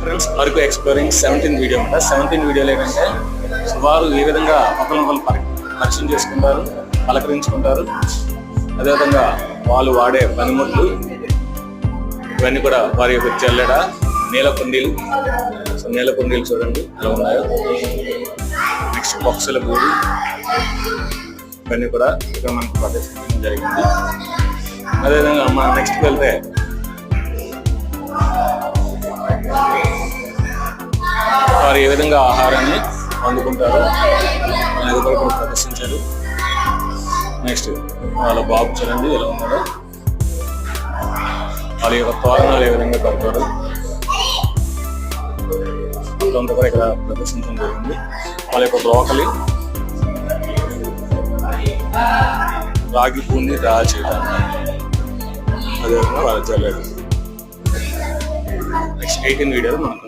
Friends, Araku exploring 17 video అనమాట. 17 వీడియోలు ఏంటంటే వారు ఏ విధంగా ఒకరినొకరు పరిచయం చేసుకుంటారు, పలకరించుకుంటారు, అదేవిధంగా వాళ్ళు వాడే పనిముట్లు ఇవన్నీ కూడా వారి యొక్క జల్లెడ, నీల కుండీలు. సో నీల కుండీలు చూడండి ఎలా ఉన్నాయో. నెక్స్ట్ బాక్సుల గూడు ఇవన్నీ కూడా ఇక్కడ మనకు ప్రదర్శించడం జరిగింది. అదేవిధంగా మనం నెక్స్ట్కి వెళ్తే వారు ఏ విధంగా ఆహారాన్ని వండుకుంటారు అనేది కూడా ఇక్కడ ప్రదర్శించారు. నెక్స్ట్ వాళ్ళ బాబు చూడండి ఎలా ఉన్నారో, వాళ్ళ యొక్క తోరణాలు ఏ విధంగా కడతారు అంతా కూడా ఇక్కడ ప్రదర్శించడం జరిగింది. వాళ్ళ యొక్క బ్రోకలి, రాగి పూని డ్రా చేయడం, అదేవిధంగా వాళ్ళ జల్లెడ. నెక్స్ట్ 18 వీడియోలు మనం